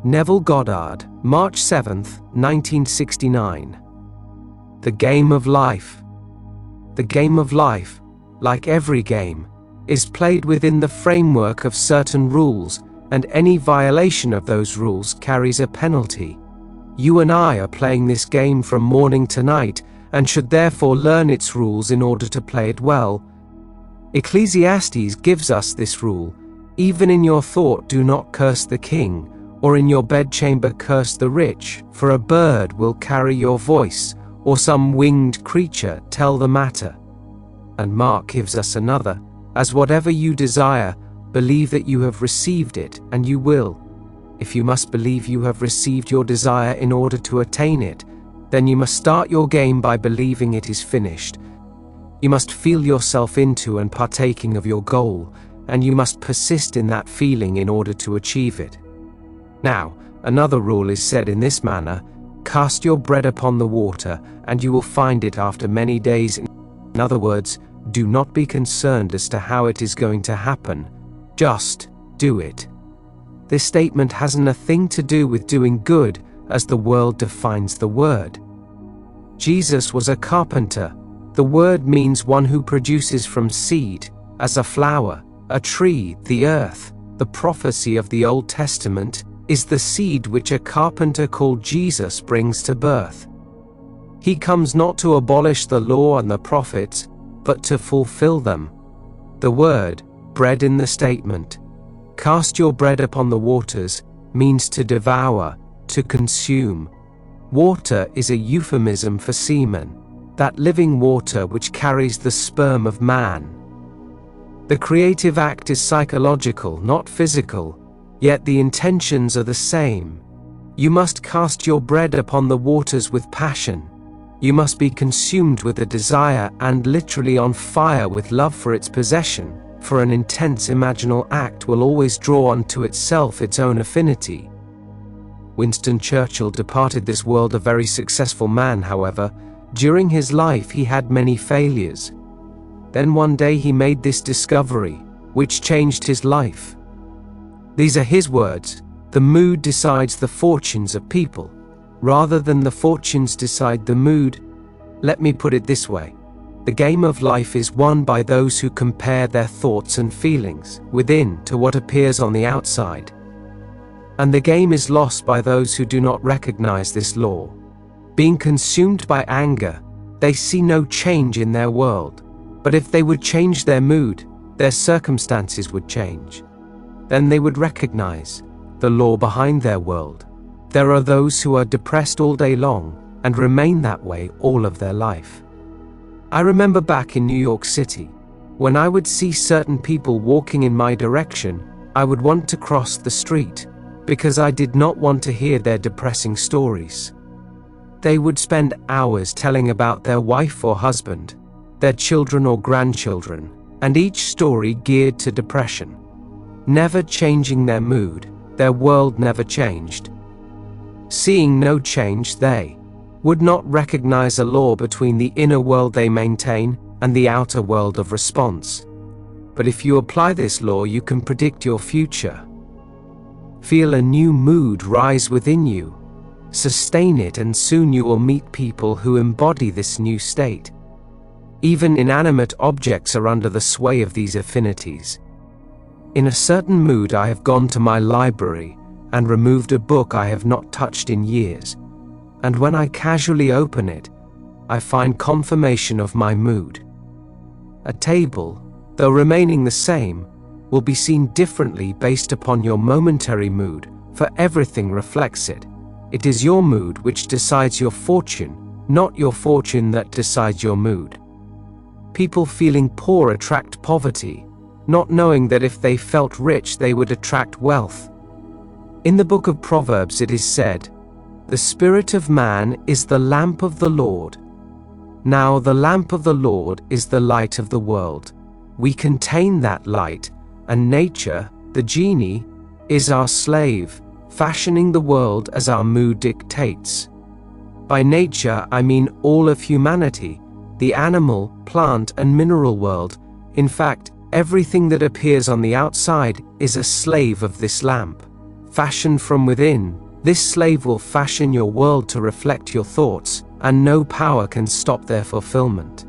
Neville Goddard, March 7, 1969. The game of life. The game of life, like every game, is played within the framework of certain rules, and any violation of those rules carries a penalty. You and I are playing this game from morning to night, and should therefore learn its rules in order to play it well. Ecclesiastes gives us this rule: even in your thought do not curse the king, or in your bedchamber curse the rich, for a bird will carry your voice, or some winged creature tell the matter. And Mark gives us another: as whatever you desire, believe that you have received it, and you will. If you must believe you have received your desire in order to attain it, then you must start your game by believing it is finished. You must feel yourself into and partaking of your goal, and you must persist in that feeling in order to achieve it. Now, another rule is said in this manner: cast your bread upon the water, and you will find it after many days. In other words, do not be concerned as to how it is going to happen, just do it. This statement hasn't a thing to do with doing good, as the world defines the word. Jesus was a carpenter. The word means one who produces from seed, as a flower, a tree, the earth. The prophecy of the Old Testament is the seed which a carpenter called Jesus brings to birth. He comes not to abolish the law and the prophets, but to fulfill them. The word, bread in the statement, cast your bread upon the waters, means to devour, to consume. Water is a euphemism for semen, that living water which carries the sperm of man. The creative act is psychological, not physical, yet the intentions are the same. You must cast your bread upon the waters with passion. You must be consumed with a desire and literally on fire with love for its possession, for an intense imaginal act will always draw unto itself its own affinity. Winston Churchill departed this world a very successful man. However, during his life he had many failures. Then one day he made this discovery, which changed his life. These are his words: the mood decides the fortunes of people, rather than the fortunes decide the mood. Let me put it this way: the game of life is won by those who compare their thoughts and feelings within to what appears on the outside. And the game is lost by those who do not recognize this law. Being consumed by anger, they see no change in their world. But if they would change their mood, their circumstances would change. Then they would recognize the law behind their world. There are those who are depressed all day long and remain that way all of their life. I remember back in New York City, when I would see certain people walking in my direction, I would want to cross the street, because I did not want to hear their depressing stories. They would spend hours telling about their wife or husband, their children or grandchildren, and each story geared to depression. Never changing their mood, their world never changed. Seeing no change, they would not recognize a law between the inner world they maintain and the outer world of response. But if you apply this law, you can predict your future. Feel a new mood rise within you. Sustain it, and soon you will meet people who embody this new state. Even inanimate objects are under the sway of these affinities. In a certain mood, I have gone to my library and removed a book I have not touched in years, and when I casually open it, I find confirmation of my mood. A table, though remaining the same, will be seen differently based upon your momentary mood, for everything reflects it. It is your mood which decides your fortune, not your fortune that decides your mood. People feeling poor attract poverty, not knowing that if they felt rich they would attract wealth. In the book of Proverbs it is said, "The spirit of man is the lamp of the Lord." Now the lamp of the Lord is the light of the world. We contain that light, and nature, the genie, is our slave, fashioning the world as our mood dictates. By nature I mean all of humanity, the animal, plant and mineral world. In fact, everything that appears on the outside is a slave of this lamp, fashioned from within, this slave will fashion your world to reflect your thoughts, and no power can stop their fulfillment.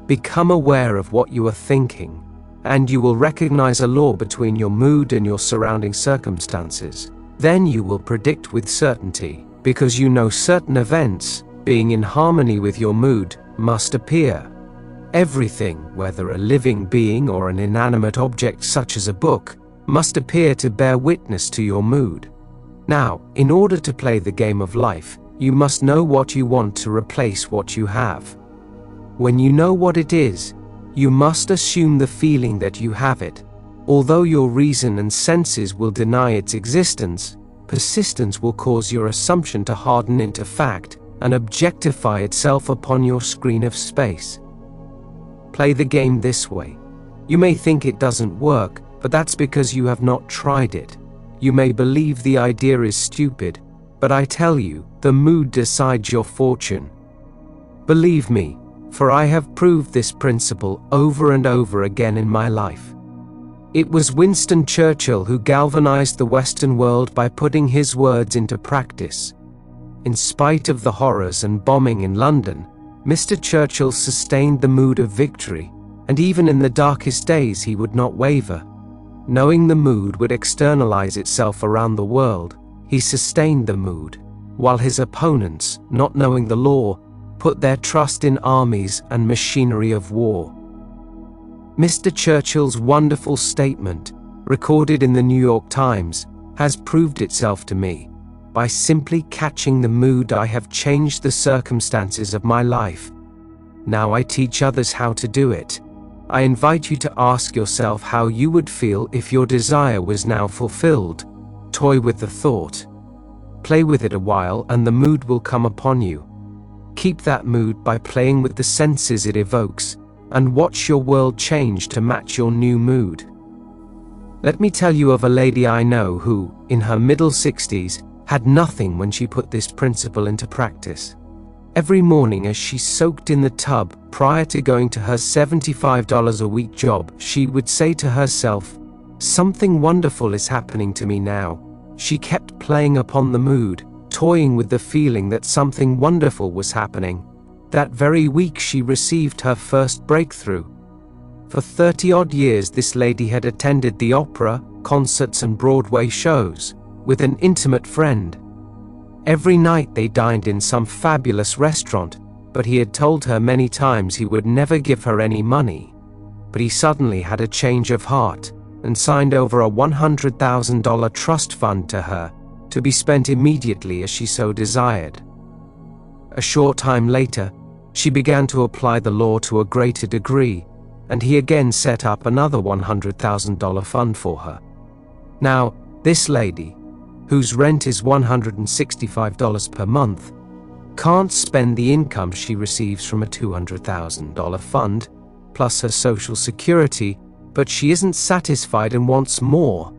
Become aware of what you are thinking, and you will recognize a law between your mood and your surrounding circumstances. Then you will predict with certainty, because you know certain events, being in harmony with your mood, must appear. Everything, whether a living being or an inanimate object such as a book, must appear to bear witness to your mood. Now, in order to play the game of life, you must know what you want to replace what you have. When you know what it is, you must assume the feeling that you have it. Although your reason and senses will deny its existence, persistence will cause your assumption to harden into fact and objectify itself upon your screen of space. Play the game this way. You may think it doesn't work, but that's because you have not tried it. You may believe the idea is stupid, but I tell you, the mood decides your fortune. Believe me, for I have proved this principle over and over again in my life. It was Winston Churchill who galvanized the Western world by putting his words into practice. In spite of the horrors and bombing in London, Mr. Churchill sustained the mood of victory, and even in the darkest days he would not waver. Knowing the mood would externalize itself around the world, he sustained the mood, while his opponents, not knowing the law, put their trust in armies and machinery of war. Mr. Churchill's wonderful statement, recorded in the New York Times, has proved itself to me. By simply catching the mood, I have changed the circumstances of my life. Now I teach others how to do it. I invite you to ask yourself how you would feel if your desire was now fulfilled. Toy with the thought. Play with it a while and the mood will come upon you. Keep that mood by playing with the senses it evokes, and watch your world change to match your new mood. Let me tell you of a lady I know who, in her middle 60s, had nothing when she put this principle into practice. Every morning as she soaked in the tub prior to going to her $75 a week job, she would say to herself, "Something wonderful is happening to me now." She kept playing upon the mood, toying with the feeling that something wonderful was happening. That very week she received her first breakthrough. For 30-odd years this lady had attended the opera, concerts and Broadway shows, with an intimate friend. Every night they dined in some fabulous restaurant, but he had told her many times he would never give her any money. But he suddenly had a change of heart, and signed over a $100,000 trust fund to her, to be spent immediately as she so desired. A short time later, she began to apply the law to a greater degree, and he again set up another $100,000 fund for her. Now, this lady, whose rent is $165 per month, can't spend the income she receives from a $200,000 fund, plus her Social Security, but she isn't satisfied and wants more.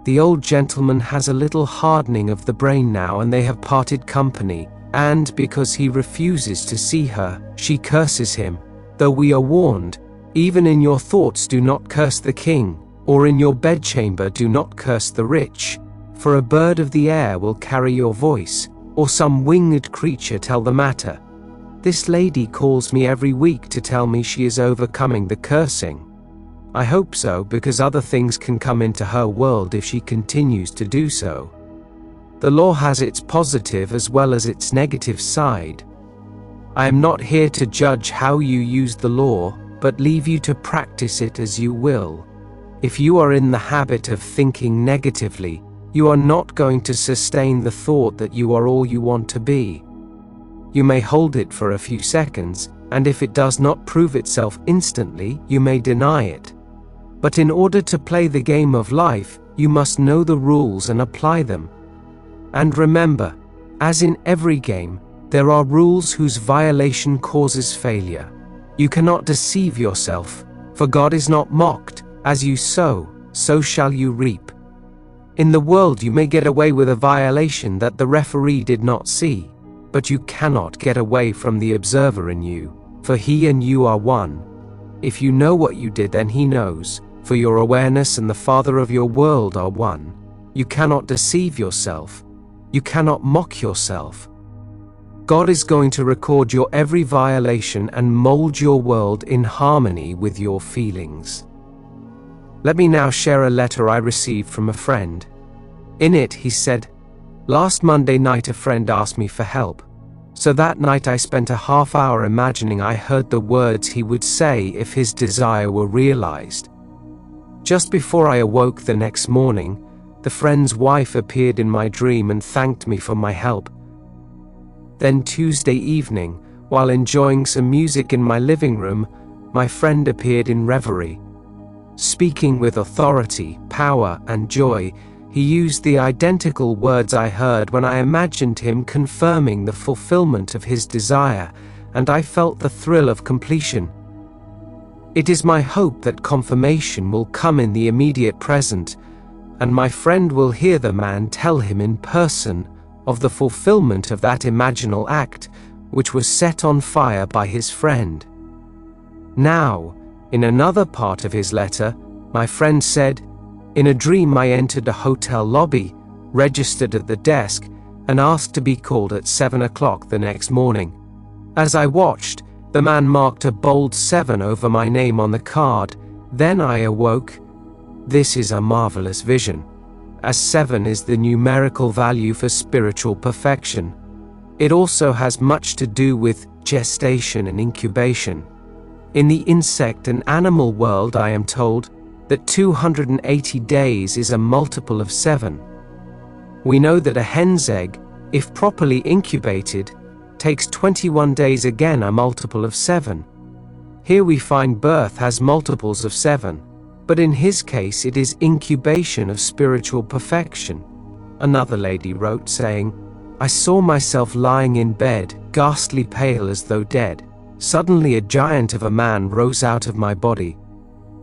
The old gentleman has a little hardening of the brain now and they have parted company, and because he refuses to see her, she curses him, though we are warned, even in your thoughts do not curse the king, or in your bedchamber do not curse the rich, for a bird of the air will carry your voice, or some winged creature tell the matter. This lady calls me every week to tell me she is overcoming the cursing. I hope so, because other things can come into her world if she continues to do so. The law has its positive as well as its negative side. I am not here to judge how you use the law, but leave you to practice it as you will. If you are in the habit of thinking negatively, you are not going to sustain the thought that you are all you want to be. You may hold it for a few seconds, and if it does not prove itself instantly, you may deny it. But in order to play the game of life, you must know the rules and apply them. And remember, as in every game, there are rules whose violation causes failure. You cannot deceive yourself, for God is not mocked. As you sow, so shall you reap. In the world you may get away with a violation that the referee did not see, but you cannot get away from the observer in you, for he and you are one. If you know what you did, then he knows, for your awareness and the Father of your world are one. You cannot deceive yourself. You cannot mock yourself. God is going to record your every violation and mold your world in harmony with your feelings. Let me now share a letter I received from a friend. In it, he said, "Last Monday night a friend asked me for help. So that night I spent a half hour imagining I heard the words he would say if his desire were realized. Just before I awoke the next morning, the friend's wife appeared in my dream and thanked me for my help. Then Tuesday evening, while enjoying some music in my living room, my friend appeared in reverie. Speaking with authority, power, and joy, he used the identical words I heard when I imagined him confirming the fulfillment of his desire, and I felt the thrill of completion. It is my hope that confirmation will come in the immediate present, and my friend will hear the man tell him in person of the fulfillment of that imaginal act which was set on fire by his friend." Now, in another part of his letter, my friend said, "In a dream I entered a hotel lobby, registered at the desk, and asked to be called at 7 o'clock the next morning. As I watched, the man marked a bold 7 over my name on the card. Then I awoke. This is a marvelous vision, as 7 is the numerical value for spiritual perfection. It also has much to do with gestation and incubation. In the insect and animal world, I am told that 280 days is a multiple of 7. We know that a hen's egg, if properly incubated, takes 21 days, again a multiple of 7. Here we find birth has multiples of 7, but in his case it is incubation of spiritual perfection." Another lady wrote saying, "I saw myself lying in bed, ghastly pale as though dead. Suddenly a giant of a man rose out of my body.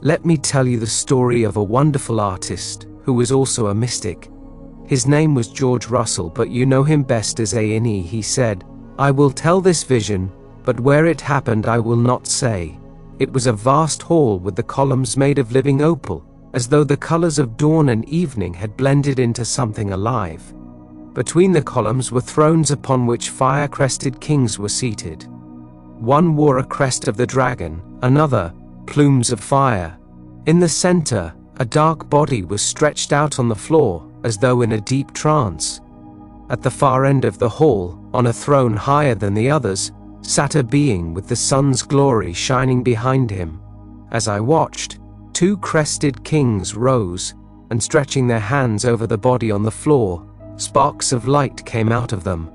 Let me tell you the story of a wonderful artist who was also a mystic. His name was George Russell, but you know him best as A&E. He said, 'I will tell this vision, but where it happened I will not say. It was a vast hall with the columns made of living opal, as though the colors of dawn and evening had blended into something alive. Between the columns were thrones upon which fire-crested kings were seated. One wore a crest of the dragon, another plumes of fire. In the center, a dark body was stretched out on the floor, as though in a deep trance. At the far end of the hall, on a throne higher than the others, sat a being with the sun's glory shining behind him. As I watched, 2 crested kings rose, and stretching their hands over the body on the floor, sparks of light came out of them.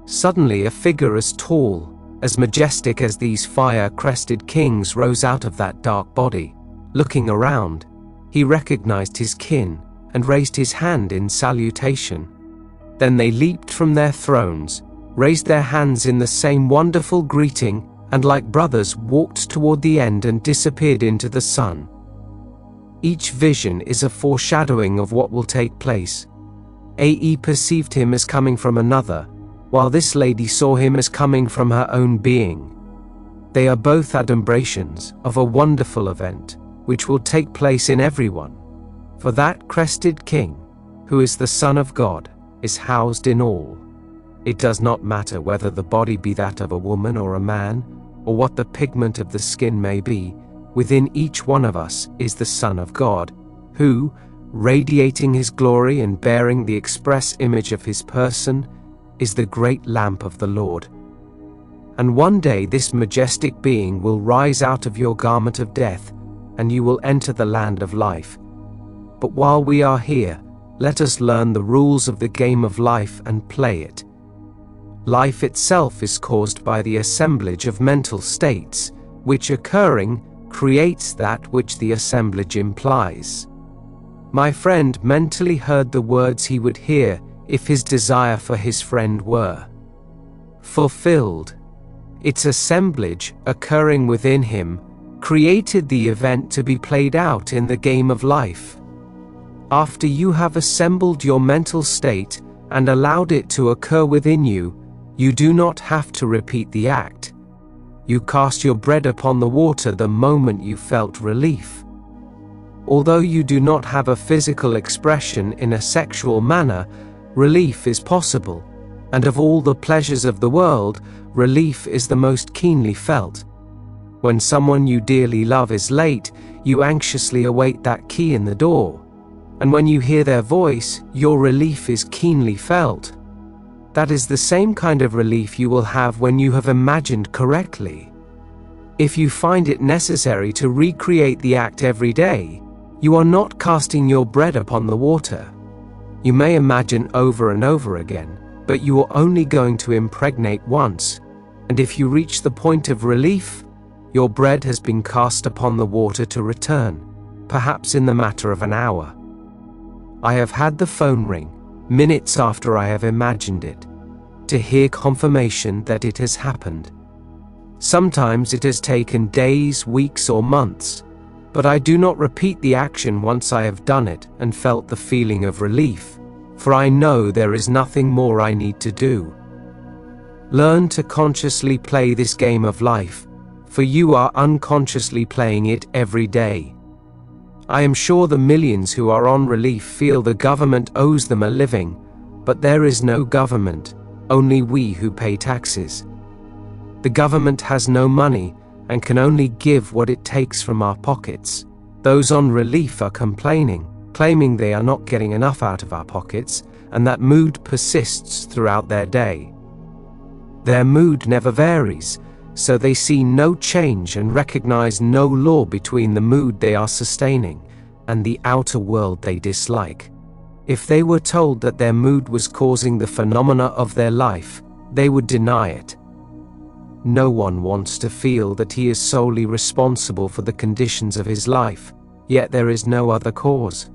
Suddenly a figure as tall, as majestic as these fire-crested kings rose out of that dark body. Looking around, he recognized his kin and raised his hand in salutation. Then they leaped from their thrones, raised their hands in the same wonderful greeting, and like brothers walked toward the end and disappeared into the sun. Each vision is a foreshadowing of what will take place. A.E. perceived him as coming from another, while this lady saw him as coming from her own being. They are both adumbrations of a wonderful event, which will take place in everyone. For that crested king, who is the Son of God, is housed in all. It does not matter whether the body be that of a woman or a man, or what the pigment of the skin may be, within each one of us is the Son of God, who, radiating his glory and bearing the express image of his person, is the great lamp of the Lord. And one day this majestic being will rise out of your garment of death, and you will enter the land of life. But while we are here, let us learn the rules of the game of life and play it. Life itself is caused by the assemblage of mental states, which occurring creates that which the assemblage implies. My friend mentally heard the words he would hear if his desire for his friend were fulfilled. Its assemblage, occurring within him, created the event to be played out in the game of life. After you have assembled your mental state and allowed it to occur within you, you do not have to repeat the act. You cast your bread upon the water the moment you felt relief. Although you do not have a physical expression in a sexual manner, relief is possible, and of all the pleasures of the world, relief is the most keenly felt. When someone you dearly love is late, you anxiously await that key in the door, and when you hear their voice, your relief is keenly felt. That is the same kind of relief you will have when you have imagined correctly. If you find it necessary to recreate the act every day, you are not casting your bread upon the water. You may imagine over and over again, but you are only going to impregnate once, and if you reach the point of relief, your bread has been cast upon the water to return, perhaps in the matter of an hour. I have had the phone ring, minutes after I have imagined it, to hear confirmation that it has happened. Sometimes it has taken days, weeks, or months, but I do not repeat the action once I have done it and felt the feeling of relief, for I know there is nothing more I need to do. Learn to consciously play this game of life, for you are unconsciously playing it every day. I am sure the millions who are on relief feel the government owes them a living, but there is no government, only we who pay taxes. The government has no money and can only give what it takes from our pockets. Those on relief are complaining, claiming they are not getting enough out of our pockets, and that mood persists throughout their day. Their mood never varies, so they see no change and recognize no law between the mood they are sustaining and the outer world they dislike. If they were told that their mood was causing the phenomena of their life, they would deny it. No one wants to feel that he is solely responsible for the conditions of his life, yet there is no other cause.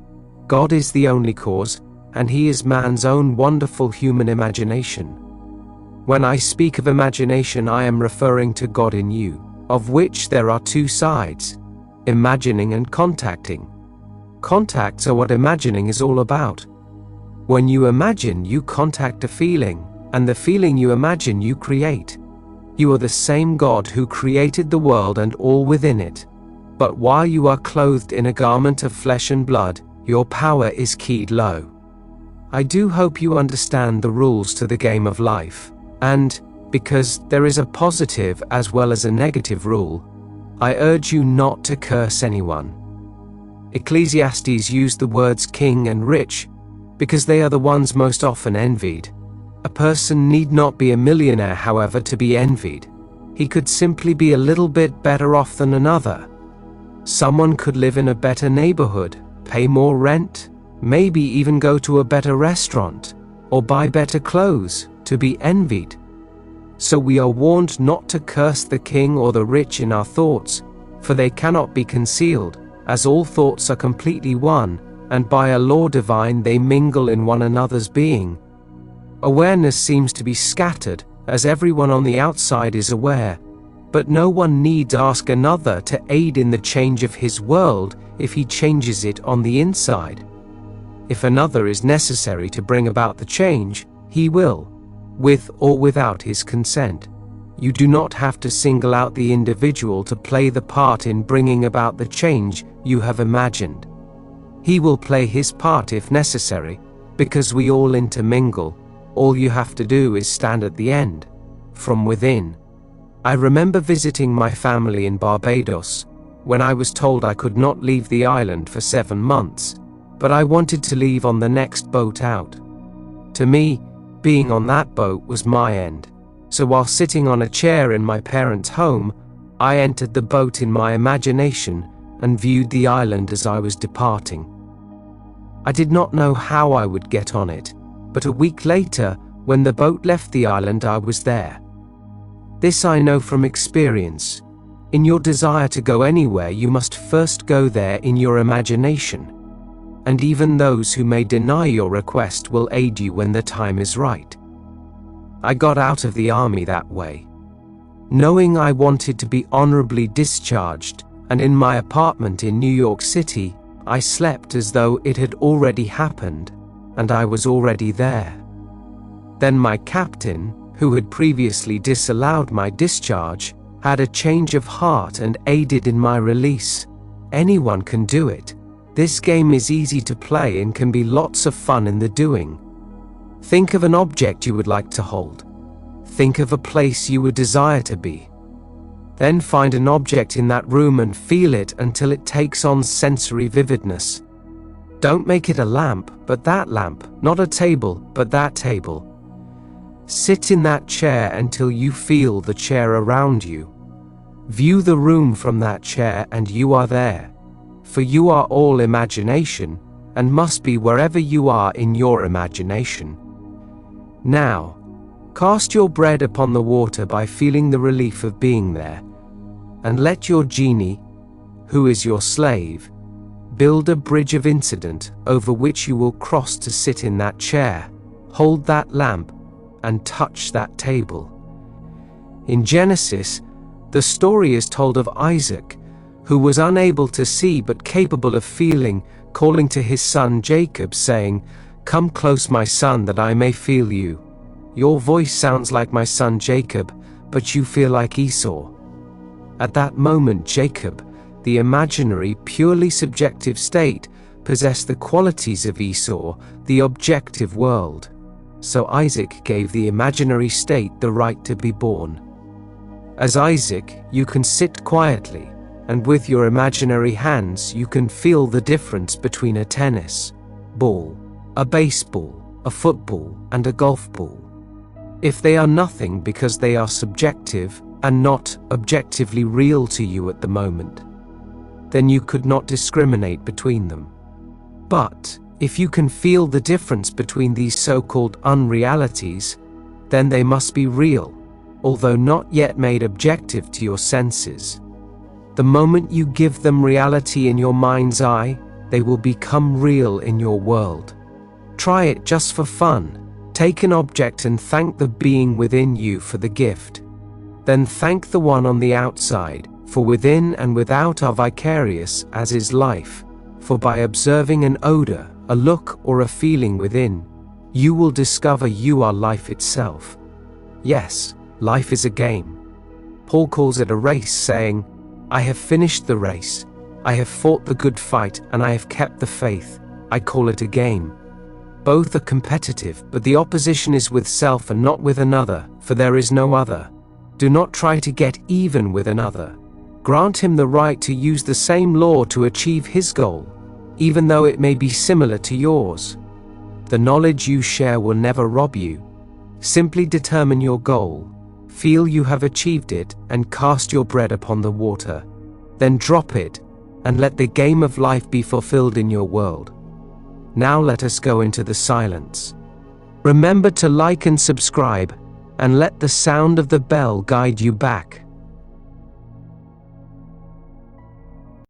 God is the only cause, and he is man's own wonderful human imagination. When I speak of imagination, I am referring to God in you, of which there are two sides, imagining and contacting. Contacts are what imagining is all about. When you imagine, you contact a feeling, and the feeling you imagine you create. You are the same God who created the world and all within it. But while you are clothed in a garment of flesh and blood, your power is keyed low. I do hope you understand the rules to the game of life. And, because there is a positive as well as a negative rule, I urge you not to curse anyone. Ecclesiastes used the words king and rich, because they are the ones most often envied. A person need not be a millionaire, however, to be envied. He could simply be a little bit better off than another. Someone could live in a better neighborhood, pay more rent, maybe even go to a better restaurant, or buy better clothes, to be envied. So we are warned not to curse the king or the rich in our thoughts, for they cannot be concealed, as all thoughts are completely one, and by a law divine they mingle in one another's being. Awareness seems to be scattered, as everyone on the outside is aware, but no one needs ask another to aid in the change of his world if he changes it on the inside. If another is necessary to bring about the change, he will, with or without his consent. You do not have to single out the individual to play the part in bringing about the change you have imagined. He will play his part if necessary, because we all intermingle. All you have to do is stand at the end, from within. I remember visiting my family in Barbados, when I was told I could not leave the island for 7 months, but I wanted to leave on the next boat out. To me, being on that boat was my end, so while sitting on a chair in my parents' home, I entered the boat in my imagination and viewed the island as I was departing. I did not know how I would get on it, but a week later, when the boat left the island, I was there. This I know from experience. In your desire to go anywhere, you must first go there in your imagination. And even those who may deny your request will aid you when the time is right. I got out of the army that way. Knowing I wanted to be honorably discharged, and in my apartment in New York City, I slept as though it had already happened, and I was already there. Then my captain, who had previously disallowed my discharge, had a change of heart and aided in my release. Anyone can do it. This game is easy to play and can be lots of fun in the doing. Think of an object you would like to hold. Think of a place you would desire to be. Then find an object in that room and feel it until it takes on sensory vividness. Don't make it a lamp, but that lamp, not a table, but that table. Sit in that chair until you feel the chair around you. View the room from that chair and you are there. For you are all imagination, and must be wherever you are in your imagination. Now, cast your bread upon the water by feeling the relief of being there, and let your genie, who is your slave, build a bridge of incident over which you will cross to sit in that chair, hold that lamp, and touch that table. In Genesis, the story is told of Isaac, who was unable to see but capable of feeling, calling to his son Jacob, saying, "Come close, my son, that I may feel you. Your voice sounds like my son Jacob, but you feel like Esau." At that moment, Jacob, the imaginary, purely subjective state, possessed the qualities of Esau, the objective world. So Isaac gave the imaginary state the right to be born. As Isaac, you can sit quietly, and with your imaginary hands you can feel the difference between a tennis ball, a baseball, a football, and a golf ball. If they are nothing because they are subjective and not objectively real to you at the moment, then you could not discriminate between them. But if you can feel the difference between these so-called unrealities, then they must be real, although not yet made objective to your senses. The moment you give them reality in your mind's eye, they will become real in your world. Try it just for fun. Take an object and thank the being within you for the gift. Then thank the one on the outside, for within and without are vicarious, as is life. For by observing an odor, a look, or a feeling within, you will discover you are life itself. Yes, life is a game. Paul calls it a race, saying, "I have finished the race. I have fought the good fight, and I have kept the faith." I call it a game. Both are competitive, but the opposition is with self and not with another, for there is no other. Do not try to get even with another. Grant him the right to use the same law to achieve his goal, even though it may be similar to yours. The knowledge you share will never rob you. Simply determine your goal, feel you have achieved it, and cast your bread upon the water. Then drop it, and let the game of life be fulfilled in your world. Now let us go into the silence. Remember to like and subscribe, and let the sound of the bell guide you back.